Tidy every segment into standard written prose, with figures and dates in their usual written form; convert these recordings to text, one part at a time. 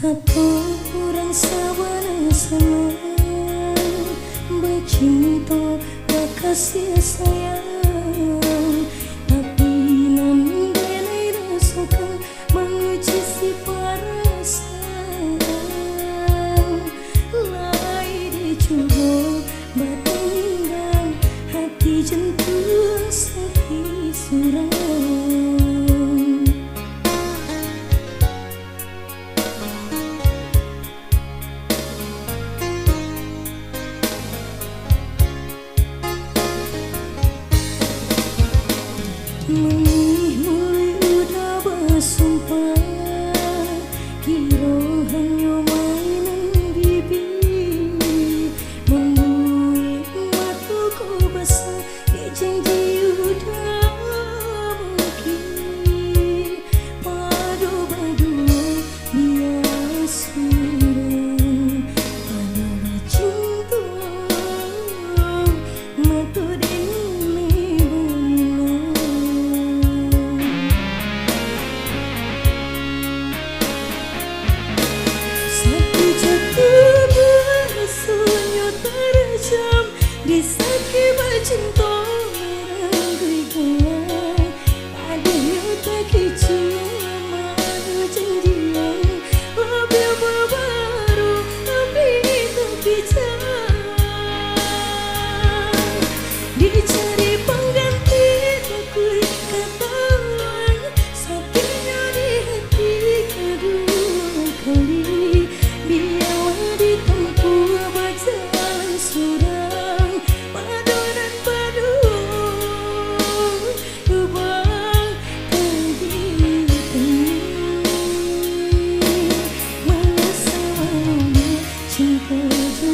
Atau orang sabar senang bercinta berkasih sayang, tapi namun dia rasakan menguji si perasaan. Lai dicoba bertinggal hati jantung sakit surang. Menih mulai udah bersumpah, kira hanya mainan bibir, membuat mataku basah, janji udah berakhir. Padu-padu biar surang, pada cinta mata di sakit bercinta merangkai gelang, adanya tak cuma janjian, lebih baru tapi tak bicara. Dicari pengganti takui katakan, sakitnya di hati kedua kali, biarlah ditempuh berjalan surang.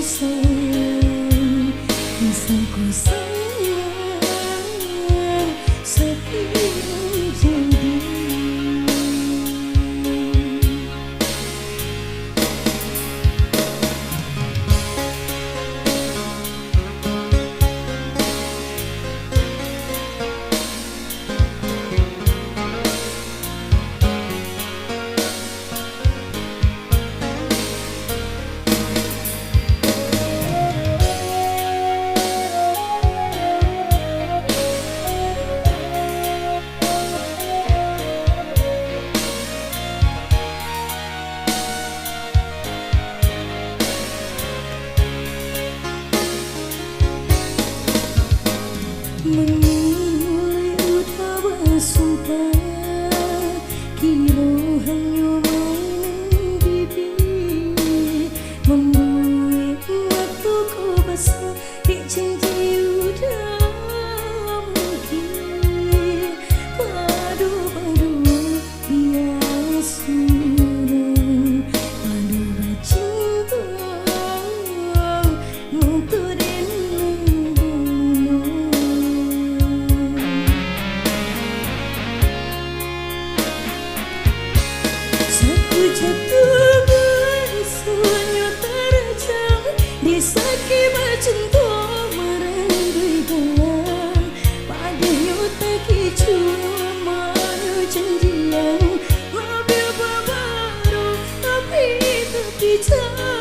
Sayang, ku sayang, sepian jadi. Mulai udah bersumpah, kira hanya mainan bibir, membuat mataku basah, janji udah berakhir. Padu-padu biar surang, padu bercinta untuk jatuh bersuanya terjang, di sakit bercinta merangkai gelang, padanya tak cuma janjian, lebih baru tapi tak bicara.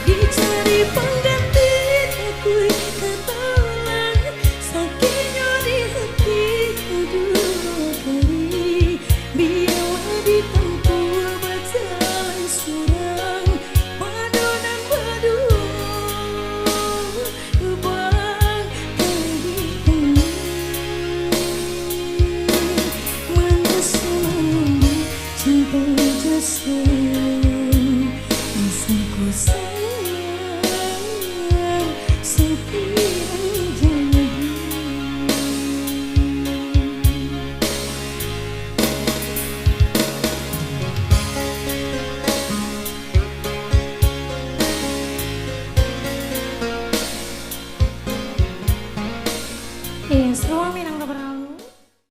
Dicari pengganti takui katakan, sakitnya di hati kedua kali, biarlah ditempuh berjalan surang. Padu dan padu bang kali menyesal cinta jasa, bisa ku sayang sepian jadi. Iya,